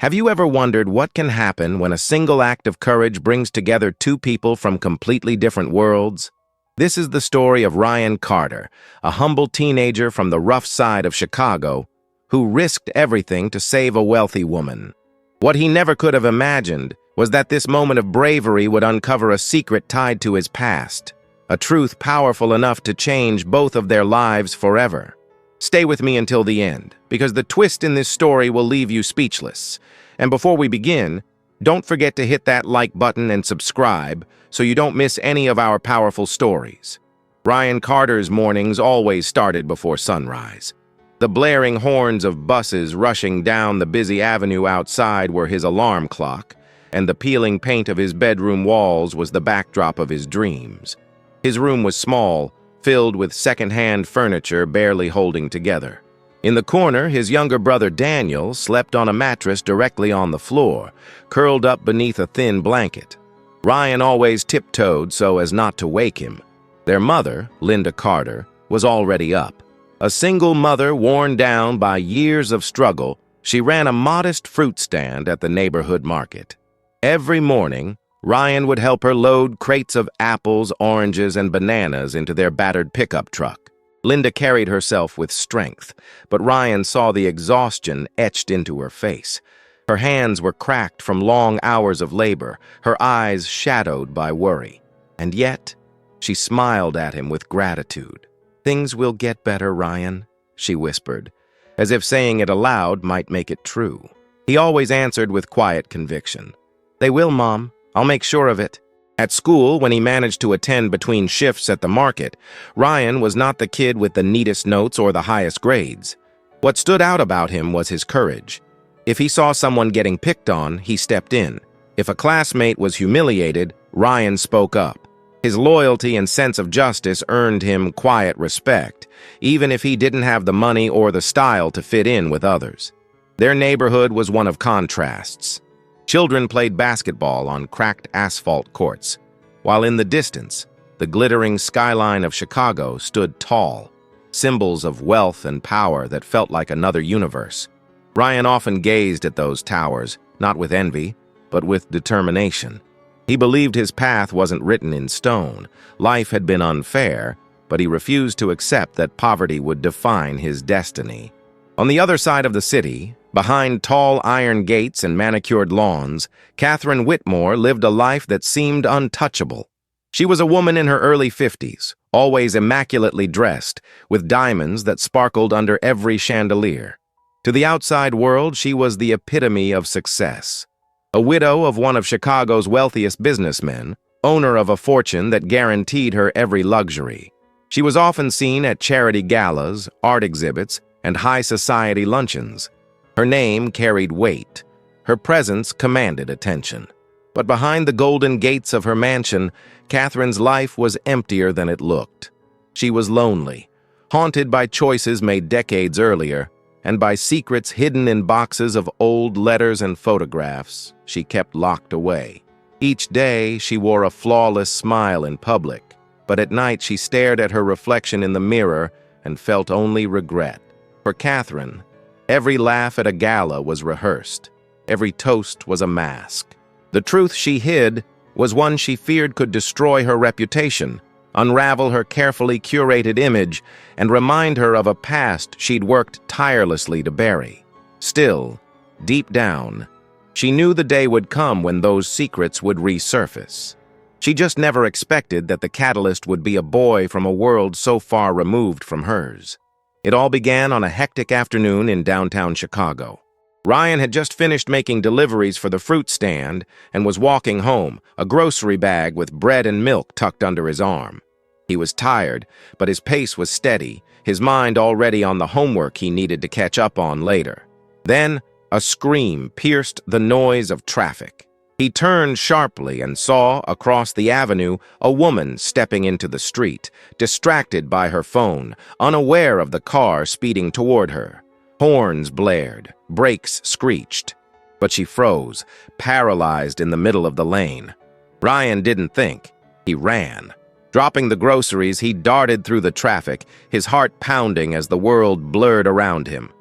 Have you ever wondered what can happen when a single act of courage brings together two people from completely different worlds? This is the story of Ryan Carter, a humble teenager from the rough side of Chicago who risked everything to save a wealthy woman. What he never could have imagined was that this moment of bravery would uncover a secret tied to his past, a truth powerful enough to change both of their lives forever. Stay with me until the end, because the twist in this story will leave you speechless. And before we begin, don't forget to hit that like button and subscribe so you don't miss any of our powerful stories. Ryan Carter's mornings always started before sunrise. The blaring horns of buses rushing down the busy avenue outside were his alarm clock, and the peeling paint of his bedroom walls was the backdrop of his dreams. His room was small, filled with second-hand furniture barely holding together. In the corner, his younger brother Daniel slept on a mattress directly on the floor, curled up beneath a thin blanket. Ryan always tiptoed so as not to wake him. Their mother, Linda Carter, was already up. A single mother worn down by years of struggle, she ran a modest fruit stand at the neighborhood market. Every morning, Ryan would help her load crates of apples, oranges, and bananas into their battered pickup truck. Linda carried herself with strength, but Ryan saw the exhaustion etched into her face. Her hands were cracked from long hours of labor, her eyes shadowed by worry. And yet, she smiled at him with gratitude. "Things will get better, Ryan," she whispered, as if saying it aloud might make it true. He always answered with quiet conviction. "They will, Mom. I'll make sure of it." At school, when he managed to attend between shifts at the market, Ryan was not the kid with the neatest notes or the highest grades. What stood out about him was his courage. If he saw someone getting picked on, he stepped in. If a classmate was humiliated, Ryan spoke up. His loyalty and sense of justice earned him quiet respect, even if he didn't have the money or the style to fit in with others. Their neighborhood was one of contrasts. Children played basketball on cracked asphalt courts, while in the distance, the glittering skyline of Chicago stood tall, symbols of wealth and power that felt like another universe. Ryan often gazed at those towers, not with envy, but with determination. He believed his path wasn't written in stone. Life had been unfair, but he refused to accept that poverty would define his destiny. On the other side of the city, behind tall iron gates and manicured lawns, Catherine Whitmore lived a life that seemed untouchable. She was a woman in her early 50s, always immaculately dressed, with diamonds that sparkled under every chandelier. To the outside world, she was the epitome of success. A widow of one of Chicago's wealthiest businessmen, owner of a fortune that guaranteed her every luxury. She was often seen at charity galas, art exhibits, and high society luncheons. Her name carried weight. Her presence commanded attention. But behind the golden gates of her mansion, Catherine's life was emptier than it looked. She was lonely, haunted by choices made decades earlier, and by secrets hidden in boxes of old letters and photographs she kept locked away. Each day, she wore a flawless smile in public, but at night she stared at her reflection in the mirror and felt only regret. For Catherine, every laugh at a gala was rehearsed. Every toast was a mask. The truth she hid was one she feared could destroy her reputation, unravel her carefully curated image, and remind her of a past she'd worked tirelessly to bury. Still, deep down, she knew the day would come when those secrets would resurface. She just never expected that the catalyst would be a boy from a world so far removed from hers. It all began on a hectic afternoon in downtown Chicago. Ryan had just finished making deliveries for the fruit stand and was walking home, a grocery bag with bread and milk tucked under his arm. He was tired, but his pace was steady, his mind already on the homework he needed to catch up on later. Then, a scream pierced the noise of traffic. He turned sharply and saw, across the avenue, a woman stepping into the street, distracted by her phone, unaware of the car speeding toward her. Horns blared, brakes screeched, but she froze, paralyzed in the middle of the lane. Ryan didn't think. He ran. Dropping the groceries, he darted through the traffic, his heart pounding as the world blurred around him.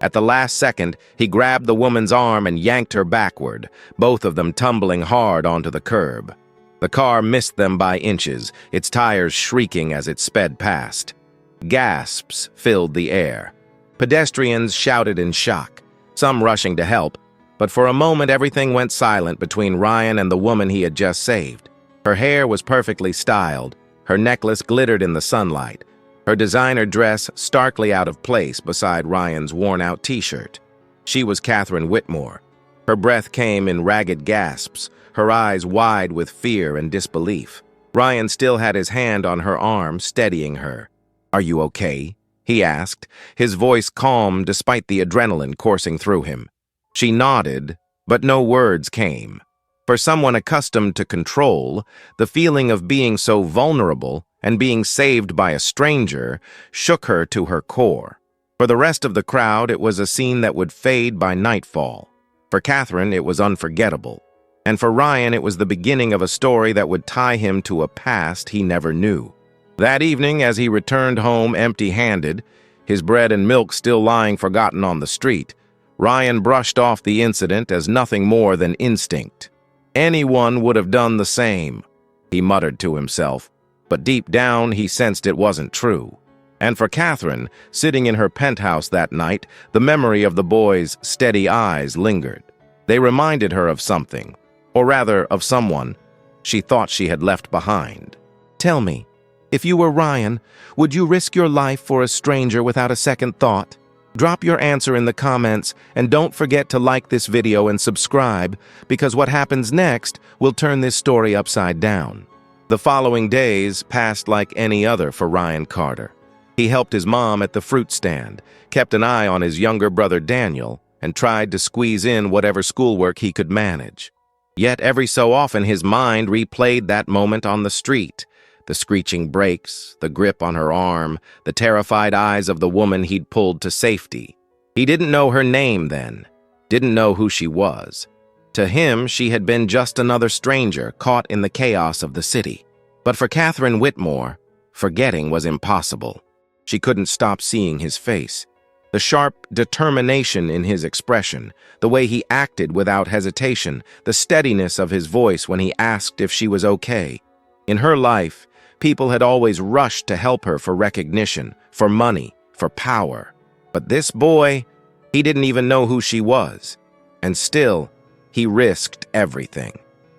At the last second, he grabbed the woman's arm and yanked her backward, both of them tumbling hard onto the curb. The car missed them by inches, its tires shrieking as it sped past. Gasps filled the air. Pedestrians shouted in shock, some rushing to help, but for a moment everything went silent between Ryan and the woman he had just saved. Her hair was perfectly styled, her necklace glittered in the sunlight, her designer dress starkly out of place beside Ryan's worn-out t-shirt. She was Catherine Whitmore. Her breath came in ragged gasps, her eyes wide with fear and disbelief. Ryan still had his hand on her arm, steadying her. "Are you okay?" he asked, his voice calm despite the adrenaline coursing through him. She nodded, but no words came. For someone accustomed to control, the feeling of being so vulnerable and being saved by a stranger shook her to her core. For the rest of the crowd, it was a scene that would fade by nightfall. For Catherine, it was unforgettable. And for Ryan, it was the beginning of a story that would tie him to a past he never knew. That evening, as he returned home empty-handed, his bread and milk still lying forgotten on the street, Ryan brushed off the incident as nothing more than instinct. Anyone would have done the same, he muttered to himself, but deep down he sensed it wasn't true. And for Catherine, sitting in her penthouse that night, the memory of the boy's steady eyes lingered. They reminded her of something, or rather of someone she thought she had left behind. "Tell me, if you were Ryan, would you risk your life for a stranger without a second thought? Drop your answer in the comments, and don't forget to like this video and subscribe, because what happens next will turn this story upside down." The following days passed like any other for Ryan Carter. He helped his mom at the fruit stand, kept an eye on his younger brother Daniel, and tried to squeeze in whatever schoolwork he could manage. Yet every so often his mind replayed that moment on the street, the screeching brakes, the grip on her arm, the terrified eyes of the woman he'd pulled to safety. He didn't know her name then, didn't know who she was. To him, she had been just another stranger caught in the chaos of the city. But for Catherine Whitmore, forgetting was impossible. She couldn't stop seeing his face, the sharp determination in his expression, the way he acted without hesitation, the steadiness of his voice when he asked if she was okay. In her life, people had always rushed to help her for recognition, for money, for power. But this boy, he didn't even know who she was. And still, he risked everything.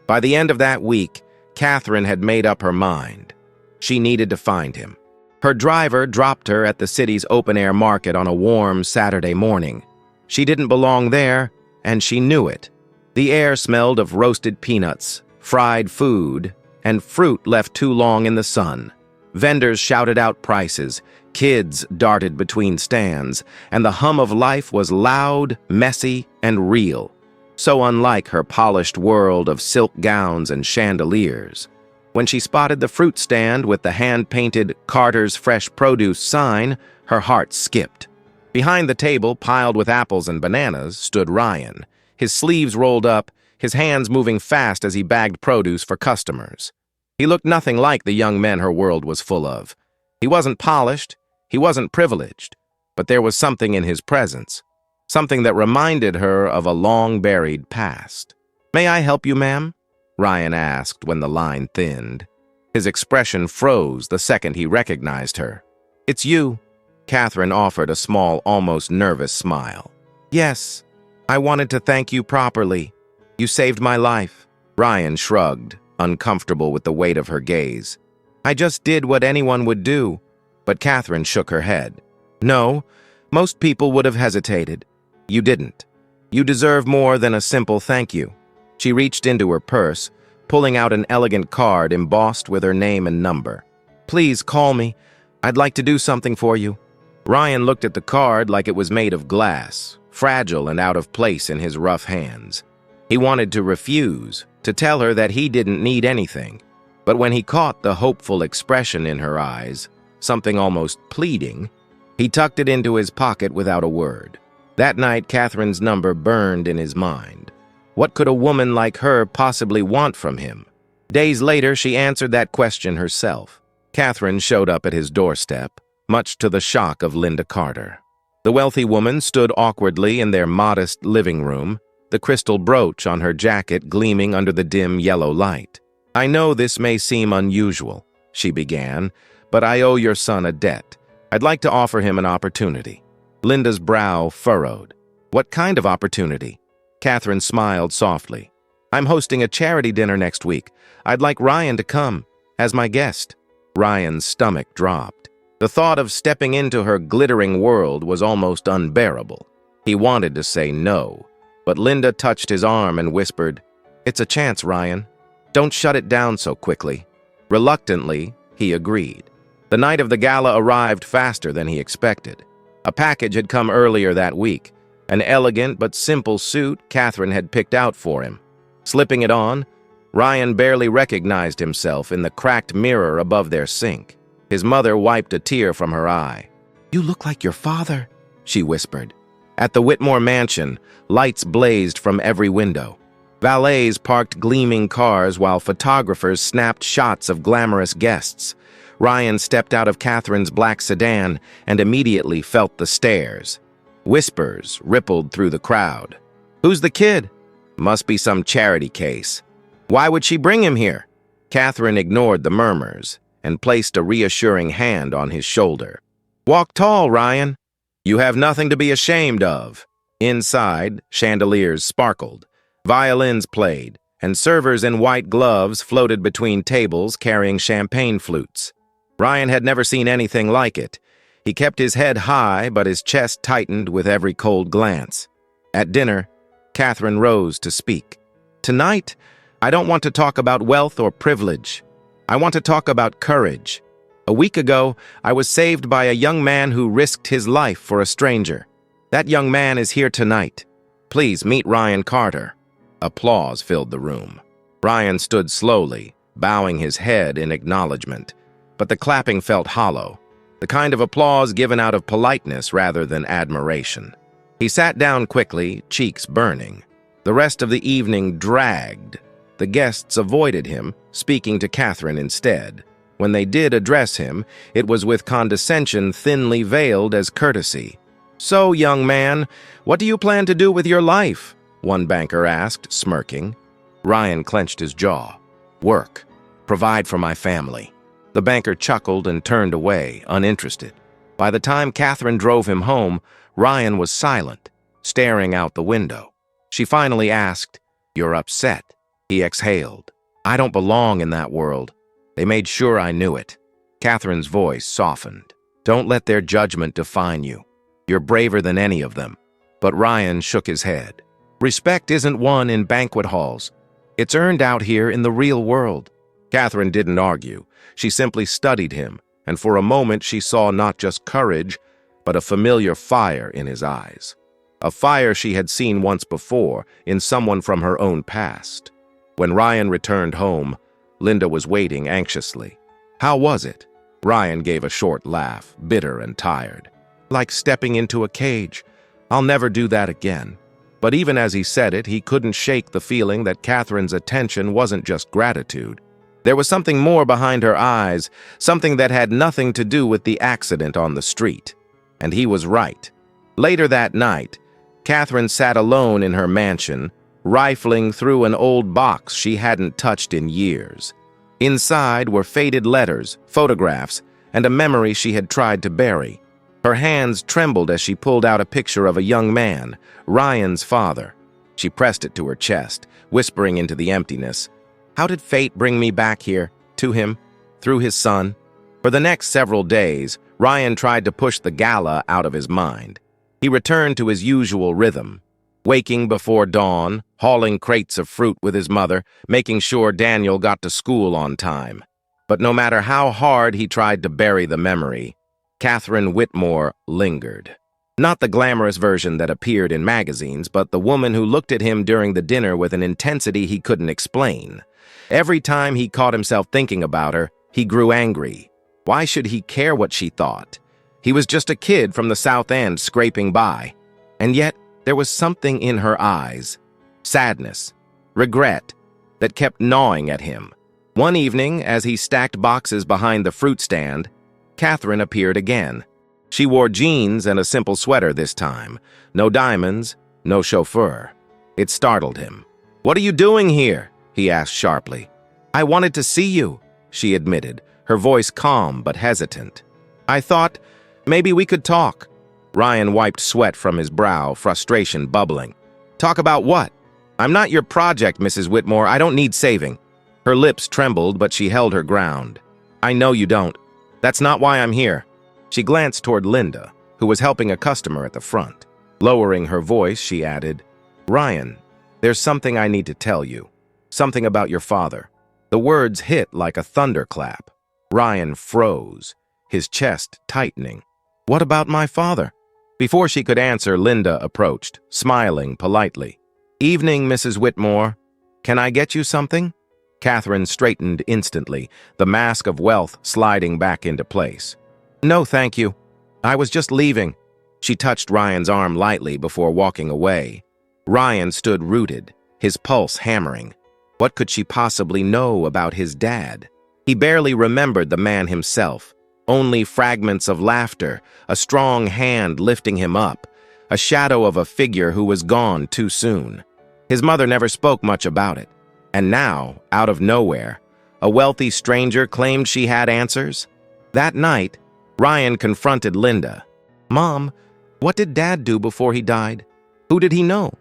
By the end of that week, Catherine had made up her mind. She needed to find him. Her driver dropped her at the city's open-air market on a warm Saturday morning. She didn't belong there, and she knew it. The air smelled of roasted peanuts, fried food, and fruit left too long in the sun. Vendors shouted out prices, kids darted between stands, and the hum of life was loud, messy, and real, so unlike her polished world of silk gowns and chandeliers. When she spotted the fruit stand with the hand-painted Carter's Fresh Produce sign, her heart skipped. Behind the table, piled with apples and bananas, stood Ryan, his sleeves rolled up, his hands moving fast as he bagged produce for customers. He looked nothing like the young men her world was full of. He wasn't polished, he wasn't privileged, but there was something in his presence, something that reminded her of a long-buried past. "May I help you, ma'am?" Ryan asked when the line thinned. His expression froze the second he recognized her. "It's you." Catherine offered a small, almost nervous smile. "Yes, I wanted to thank you properly. You saved my life." Ryan shrugged, uncomfortable with the weight of her gaze. "I just did what anyone would do." But Catherine shook her head. "No, most people would have hesitated. You didn't. You deserve more than a simple thank you." She reached into her purse, pulling out an elegant card embossed with her name and number. "Please call me. I'd like to do something for you." Ryan looked at the card like it was made of glass, fragile and out of place in his rough hands. He wanted to refuse, to tell her that he didn't need anything. But when he caught the hopeful expression in her eyes, something almost pleading, he tucked it into his pocket without a word. That night, Catherine's number burned in his mind. What could a woman like her possibly want from him? Days later, she answered that question herself. Catherine showed up at his doorstep, much to the shock of Linda Carter. The wealthy woman stood awkwardly in their modest living room, the crystal brooch on her jacket gleaming under the dim yellow light. "I know this may seem unusual," she began, "but I owe your son a debt. I'd like to offer him an opportunity." Linda's brow furrowed. "What kind of opportunity?" Catherine smiled softly. "I'm hosting a charity dinner next week. I'd like Ryan to come as my guest." Ryan's stomach dropped. The thought of stepping into her glittering world was almost unbearable. He wanted to say no, but Linda touched his arm and whispered, "It's a chance, Ryan. Don't shut it down so quickly." Reluctantly, he agreed. The night of the gala arrived faster than he expected. A package had come earlier that week, an elegant but simple suit Catherine had picked out for him. Slipping it on, Ryan barely recognized himself in the cracked mirror above their sink. His mother wiped a tear from her eye. "You look like your father," she whispered. At the Whitmore mansion, lights blazed from every window. Valets parked gleaming cars while photographers snapped shots of glamorous guests. Ryan stepped out of Catherine's black sedan and immediately felt the stares. Whispers rippled through the crowd. "Who's the kid? Must be some charity case. Why would she bring him here?" Catherine ignored the murmurs and placed a reassuring hand on his shoulder. "Walk tall, Ryan. You have nothing to be ashamed of." Inside, chandeliers sparkled, violins played, and servers in white gloves floated between tables carrying champagne flutes. Ryan had never seen anything like it. He kept his head high, but his chest tightened with every cold glance. At dinner, Catherine rose to speak. "Tonight, I don't want to talk about wealth or privilege. I want to talk about courage. A week ago, I was saved by a young man who risked his life for a stranger. That young man is here tonight. Please meet Ryan Carter." Applause filled the room. Ryan stood slowly, bowing his head in acknowledgement, but the clapping felt hollow, the kind of applause given out of politeness rather than admiration. He sat down quickly, cheeks burning. The rest of the evening dragged. The guests avoided him, speaking to Catherine instead. When they did address him, it was with condescension thinly veiled as courtesy. "So, young man, what do you plan to do with your life?" one banker asked, smirking. Ryan clenched his jaw. "Work. Provide for my family." The banker chuckled and turned away, uninterested. By the time Catherine drove him home, Ryan was silent, staring out the window. She finally asked, "You're upset?" He exhaled. "I don't belong in that world. They made sure I knew it." Catherine's voice softened. "Don't let their judgment define you. You're braver than any of them." But Ryan shook his head. "Respect isn't won in banquet halls. It's earned out here in the real world." Catherine didn't argue. She simply studied him, and for a moment she saw not just courage, but a familiar fire in his eyes. A fire she had seen once before in someone from her own past. When Ryan returned home, Linda was waiting anxiously. "How was it?" Ryan gave a short laugh, bitter and tired. "Like stepping into a cage. I'll never do that again." But even as he said it, he couldn't shake the feeling that Catherine's attention wasn't just gratitude. There was something more behind her eyes, something that had nothing to do with the accident on the street. And he was right. Later that night, Catherine sat alone in her mansion, rifling through an old box she hadn't touched in years. Inside were faded letters, photographs, and a memory she had tried to bury. Her hands trembled as she pulled out a picture of a young man, Ryan's father. She pressed it to her chest, whispering into the emptiness, "How did fate bring me back here, to him, through his son?" For the next several days, Ryan tried to push the gala out of his mind. He returned to his usual rhythm, waking before dawn, hauling crates of fruit with his mother, making sure Daniel got to school on time. But no matter how hard he tried to bury the memory, Catherine Whitmore lingered. Not the glamorous version that appeared in magazines, but the woman who looked at him during the dinner with an intensity he couldn't explain. Every time he caught himself thinking about her, he grew angry. Why should he care what she thought? He was just a kid from the South End scraping by. And yet, there was something in her eyes, sadness, regret, that kept gnawing at him. One evening, as he stacked boxes behind the fruit stand, Catherine appeared again. She wore jeans and a simple sweater this time. No diamonds, no chauffeur. It startled him. "What are you doing here?" he asked sharply. "I wanted to see you," she admitted, her voice calm but hesitant. "I thought maybe we could talk." Ryan wiped sweat from his brow, frustration bubbling. "Talk about what?" "I'm not your project, Mrs. Whitmore. I don't need saving." Her lips trembled, but she held her ground. "I know you don't. That's not why I'm here." She glanced toward Linda, who was helping a customer at the front. Lowering her voice, she added, "Ryan, there's something I need to tell you. Something about your father." The words hit like a thunderclap. Ryan froze, his chest tightening. "What about my father?" Before she could answer, Linda approached, smiling politely. "Evening, Mrs. Whitmore. Can I get you something?" Catherine straightened instantly, the mask of wealth sliding back into place. "No, thank you. I was just leaving." She touched Ryan's arm lightly before walking away. Ryan stood rooted, his pulse hammering. What could she possibly know about his dad? He barely remembered the man himself. Only fragments of laughter, a strong hand lifting him up, a shadow of a figure who was gone too soon. His mother never spoke much about it. And now, out of nowhere, a wealthy stranger claimed she had answers. That night, Ryan confronted Linda. "Mom, what did Dad do before he died? Who did he know?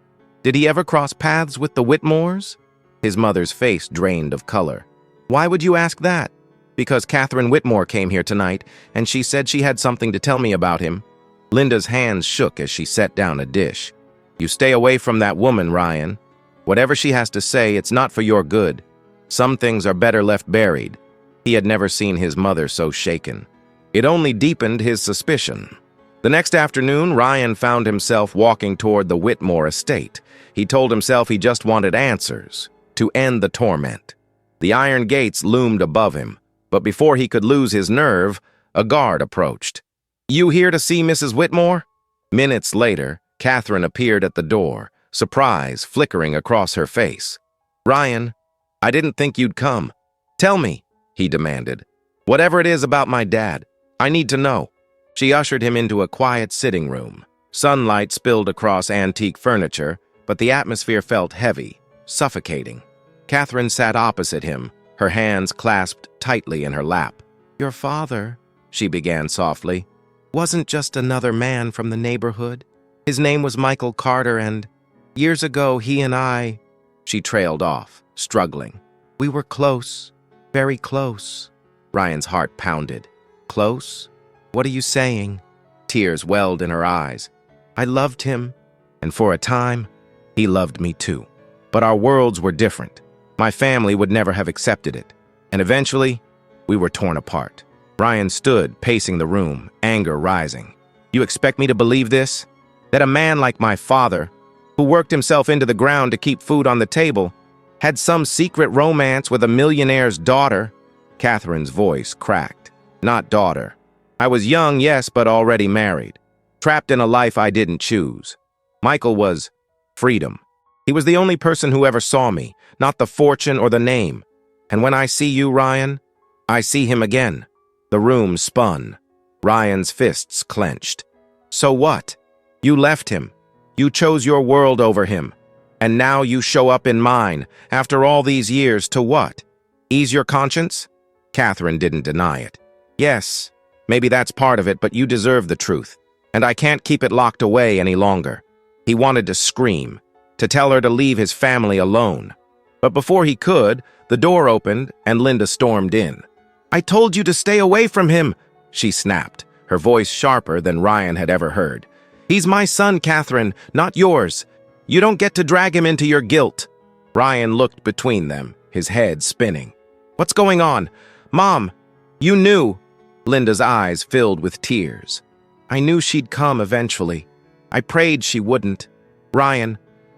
Did he ever cross paths with the Whitmores?" His mother's face drained of color. "Why would you ask that?" "Because Catherine Whitmore came here tonight, and she said she had something to tell me about him." Linda's hands shook as she set down a dish. "You stay away from that woman, Ryan. Whatever she has to say, it's not for your good. Some things are better left buried." He had never seen his mother so shaken. It only deepened his suspicion. The next afternoon, Ryan found himself walking toward the Whitmore estate. He told himself he just wanted answers, to end the torment. The iron gates loomed above him, but before he could lose his nerve, a guard approached. "You here to see Mrs. Whitmore?" Minutes later, Catherine appeared at the door, surprise flickering across her face. "Ryan, I didn't think you'd come. Tell me," he demanded. "Whatever it is about my dad, I need to know." She ushered him into a quiet sitting room. Sunlight spilled across antique furniture, but the atmosphere felt heavy, suffocating. Catherine sat opposite him, her hands clasped tightly in her lap. "Your father," she began softly, "wasn't just another man from the neighborhood. His name was Michael Carter, and years ago he and I—" She trailed off, struggling. "We were close, very close." Ryan's heart pounded. "Close? What are you saying?" Tears welled in her eyes. "I loved him, and for a time, he loved me too. But our worlds were different. My family would never have accepted it, and eventually, we were torn apart." Ryan stood, pacing the room, anger rising. "You expect me to believe this? That a man like my father, who worked himself into the ground to keep food on the table, had some secret romance with a millionaire's daughter?" Catherine's voice cracked. "Not daughter. I was young, yes, but already married. Trapped in a life I didn't choose. Michael was freedom. He was the only person who ever saw me, not the fortune or the name. And when I see you, Ryan, I see him again." The room spun. Ryan's fists clenched. "So what? You left him. You chose your world over him. And now you show up in mine, after all these years, to what? Ease your conscience?" Catherine didn't deny it. "Yes, maybe that's part of it, but you deserve the truth. And I can't keep it locked away any longer." He wanted to scream, to tell her to leave his family alone. But before he could, the door opened and Linda stormed in. "I told you to stay away from him," she snapped, her voice sharper than Ryan had ever heard. "He's my son, Catherine, not yours. You don't get to drag him into your guilt." Ryan looked between them, his head spinning. "What's going on? Mom, you knew." Linda's eyes filled with tears. "I knew she'd come eventually. I prayed she wouldn't. Ryan,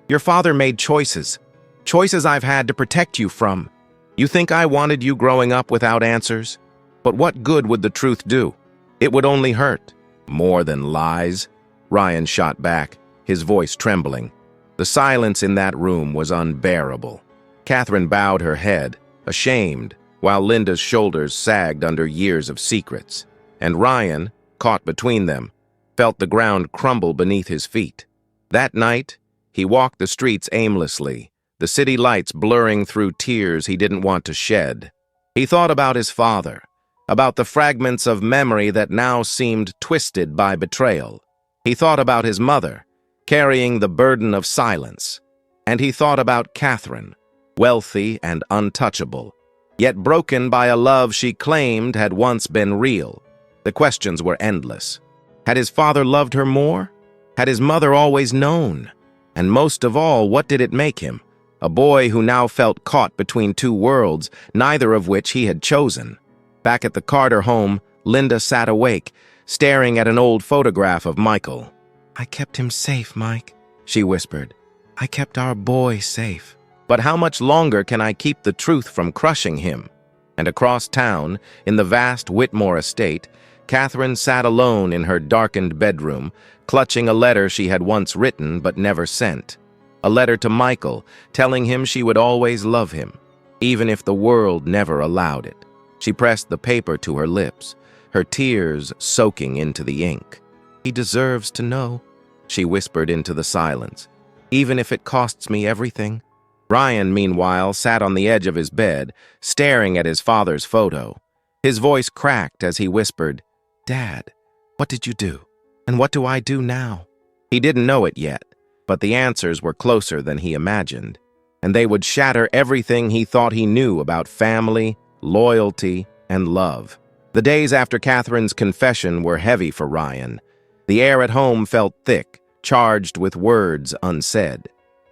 your father made choices. Choices I've had to protect you from. You think I wanted you growing up without answers? But what good would the truth do? It would only hurt." "More than lies," Ryan shot back, his voice trembling. The silence in that room was unbearable. Catherine bowed her head, ashamed, while Linda's shoulders sagged under years of secrets. And Ryan, caught between them, felt the ground crumble beneath his feet. That night, he walked the streets aimlessly, the city lights blurring through tears he didn't want to shed. He thought about his father, about the fragments of memory that now seemed twisted by betrayal. He thought about his mother, carrying the burden of silence. And he thought about Catherine, wealthy and untouchable, yet broken by a love she claimed had once been real. The questions were endless. Had his father loved her more? Had his mother always known? And most of all, what did it make him? A boy who now felt caught between two worlds, neither of which he had chosen. Back at the Carter home, Linda sat awake, staring at an old photograph of Michael. "I kept him safe, Mike," she whispered. "I kept our boy safe. But how much longer can I keep the truth from crushing him?" And across town, in the vast Whitmore estate, Catherine sat alone in her darkened bedroom, clutching a letter she had once written but never sent. A letter to Michael, telling him she would always love him, even if the world never allowed it. She pressed the paper to her lips, her tears soaking into the ink. "He deserves to know," she whispered into the silence, "even if it costs me everything." Ryan, meanwhile, sat on the edge of his bed, staring at his father's photo. His voice cracked as he whispered, "Dad, what did you do? And what do I do now?" He didn't know it yet, but the answers were closer than he imagined, and they would shatter everything he thought he knew about family, loyalty, and love. The days after Catherine's confession were heavy for Ryan. The air at home felt thick, charged with words unsaid.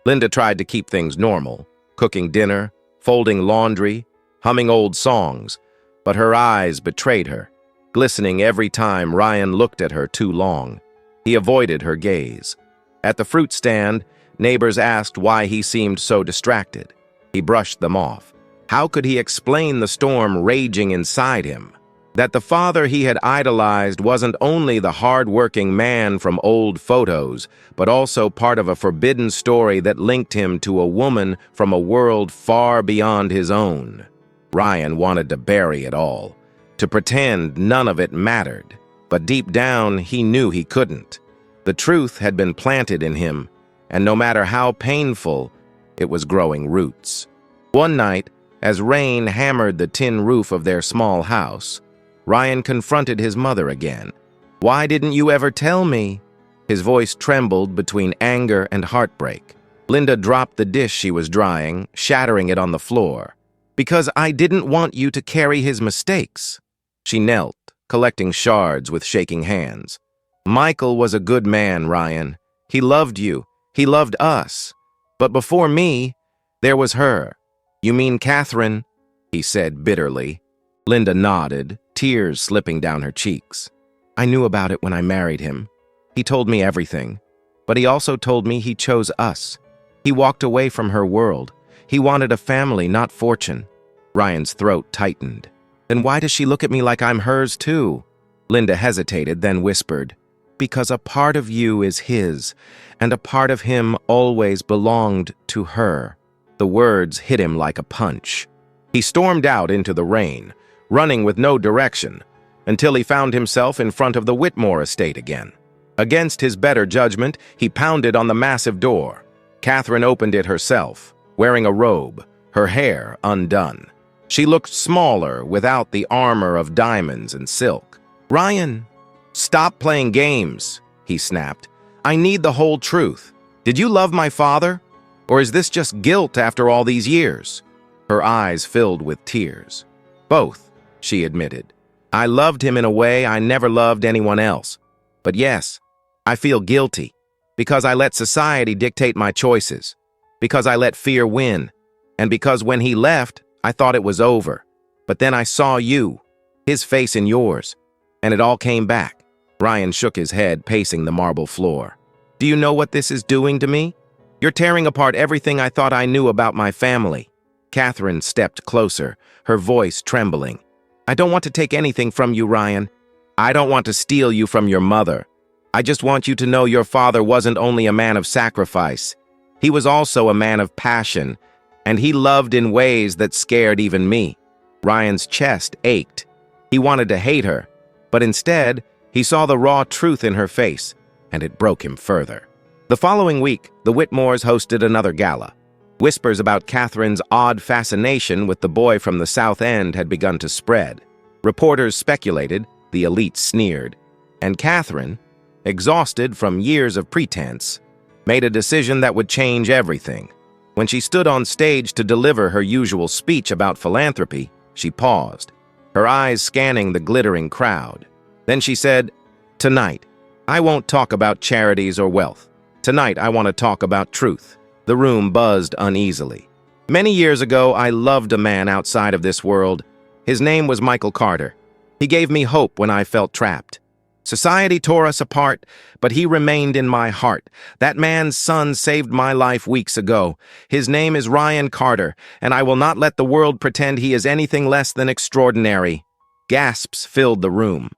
Linda tried to keep things normal, cooking dinner, folding laundry, humming old songs, but her eyes betrayed her, glistening every time Ryan looked at her too long. He avoided her gaze. At the fruit stand, neighbors asked why he seemed so distracted. He brushed them off. How could he explain the storm raging inside him? That the father he had idolized wasn't only the hard-working man from old photos, but also part of a forbidden story that linked him to a woman from a world far beyond his own. Ryan wanted to bury it all, to pretend none of it mattered, but deep down he knew he couldn't. The truth had been planted in him, and no matter how painful, it was growing roots. One night, as rain hammered the tin roof of their small house, Ryan confronted his mother again. "Why didn't you ever tell me?" His voice trembled between anger and heartbreak. Linda dropped the dish she was drying, shattering it on the floor. "Because I didn't want you to carry his mistakes." She knelt, collecting shards with shaking hands. "Michael was a good man, Ryan. He loved you. He loved us. But before me, there was her." "You mean Catherine?" he said bitterly. Linda nodded, tears slipping down her cheeks. "I knew about it when I married him. He told me everything. But he also told me he chose us. He walked away from her world. He wanted a family, not fortune." Ryan's throat tightened. "Then why does she look at me like I'm hers too?" Linda hesitated, then whispered, "Because a part of you is his, and a part of him always belonged to her." The words hit him like a punch. He stormed out into the rain, running with no direction, until he found himself in front of the Whitmore estate again. Against his better judgment, he pounded on the massive door. Catherine opened it herself, wearing a robe, her hair undone. She looked smaller without the armor of diamonds and silk. "Ryan, stop playing games," he snapped. "I need the whole truth. Did you love my father? Or is this just guilt after all these years?" Her eyes filled with tears. "Both," she admitted. "I loved him in a way I never loved anyone else. But yes, I feel guilty, because I let society dictate my choices, because I let fear win, and because when he left, I thought it was over. But then I saw you, his face in yours, and it all came back." Ryan shook his head, pacing the marble floor. "Do you know what this is doing to me? You're tearing apart everything I thought I knew about my family." Catherine stepped closer, her voice trembling. "I don't want to take anything from you, Ryan. I don't want to steal you from your mother. I just want you to know your father wasn't only a man of sacrifice. He was also a man of passion, and he loved in ways that scared even me." Ryan's chest ached. He wanted to hate her, but instead, He saw the raw truth in her face, and it broke him further. The following week, the Whitmores hosted another gala. Whispers about Catherine's odd fascination with the boy from the South End had begun to spread. Reporters speculated, the elite sneered, and Catherine, exhausted from years of pretense, made a decision that would change everything. When she stood on stage to deliver her usual speech about philanthropy, she paused, her eyes scanning the glittering crowd. Then she said, "Tonight, I won't talk about charities or wealth. Tonight, I want to talk about truth." The room buzzed uneasily. Many years ago, I loved a man outside of this world. His name was Michael Carter. He gave me hope when I felt trapped. Society tore us apart, but he remained in my heart. That man's son saved my life weeks ago. His name is Ryan Carter, and I will not let the world pretend he is anything less than extraordinary. Gasps filled the room.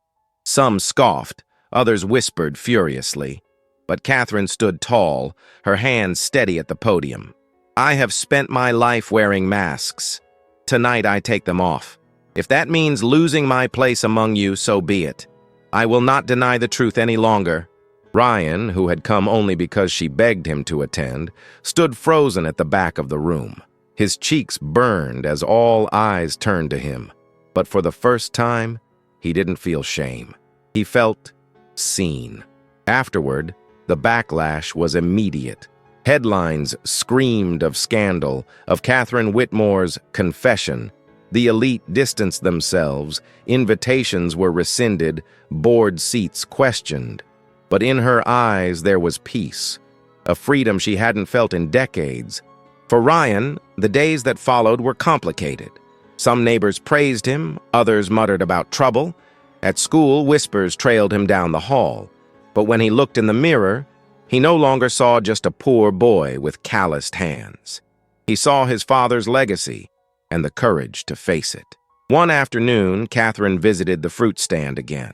Some scoffed, others whispered furiously. But Catherine stood tall, her hands steady at the podium. "I have spent my life wearing masks. Tonight I take them off. If that means losing my place among you, so be it. I will not deny the truth any longer." Ryan, who had come only because she begged him to attend, stood frozen at the back of the room. His cheeks burned as all eyes turned to him. But for the first time, he didn't feel shame. He felt seen. Afterward, the backlash was immediate. Headlines screamed of scandal, of Catherine Whitmore's confession. The elite distanced themselves, invitations were rescinded, board seats questioned. But in her eyes there was peace, a freedom she hadn't felt in decades. For Ryan, the days that followed were complicated. Some neighbors praised him, others muttered about trouble. At school, whispers trailed him down the hall. But when he looked in the mirror, he no longer saw just a poor boy with calloused hands. He saw his father's legacy and the courage to face it. One afternoon, Catherine visited the fruit stand again.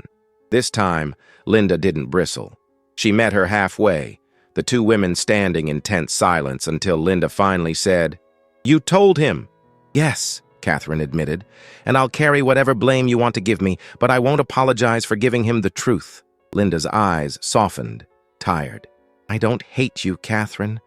This time, Linda didn't bristle. She met her halfway, the two women standing in tense silence until Linda finally said, "You told him." "Yes," Catherine admitted, "and I'll carry whatever blame you want to give me, but I won't apologize for giving him the truth." Linda's eyes softened, tired. "I don't hate you, Catherine.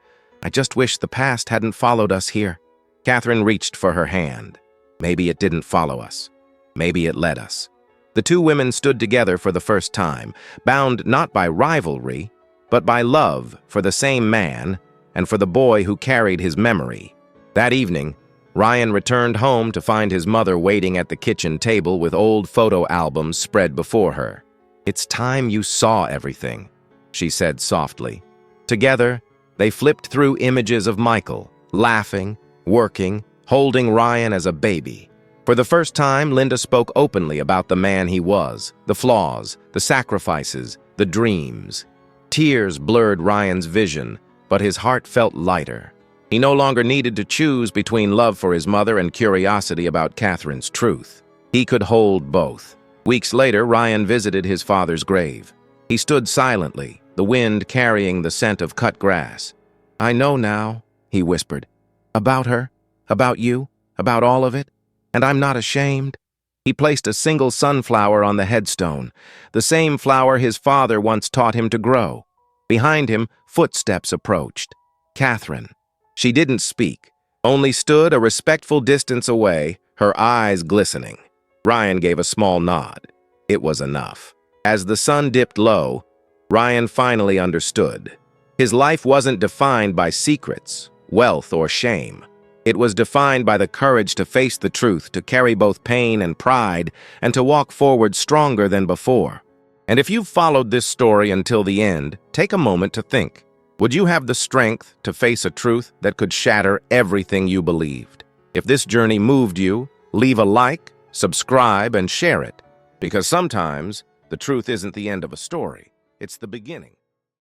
I just wish the past hadn't followed us here." Catherine reached for her hand. Maybe it didn't follow us. Maybe it led us. The two women stood together for the first time, bound not by rivalry, but by love for the same man and for the boy who carried his memory. That evening, Ryan returned home to find his mother waiting at the kitchen table with old photo albums spread before her. "It's time you saw everything," she said softly. Together, they flipped through images of Michael, laughing, working, holding Ryan as a baby. For the first time, Linda spoke openly about the man he was, the flaws, the sacrifices, the dreams. Tears blurred Ryan's vision, but his heart felt lighter. He no longer needed to choose between love for his mother and curiosity about Catherine's truth. He could hold both. Weeks later, Ryan visited his father's grave. He stood silently, the wind carrying the scent of cut grass. "I know now," he whispered. "About her, about you, about all of it. And I'm not ashamed." He placed a single sunflower on the headstone, the same flower his father once taught him to grow. Behind him, footsteps approached. Catherine. She didn't speak, only stood a respectful distance away, her eyes glistening. Ryan gave a small nod. It was enough. As the sun dipped low, Ryan finally understood. His life wasn't defined by secrets, wealth, or shame. It was defined by the courage to face the truth, to carry both pain and pride, and to walk forward stronger than before. And if you've followed this story until the end, take a moment to think. Would you have the strength to face a truth that could shatter everything you believed? If this journey moved you, leave a like, subscribe, and share it. Because sometimes the truth isn't the end of a story, it's the beginning.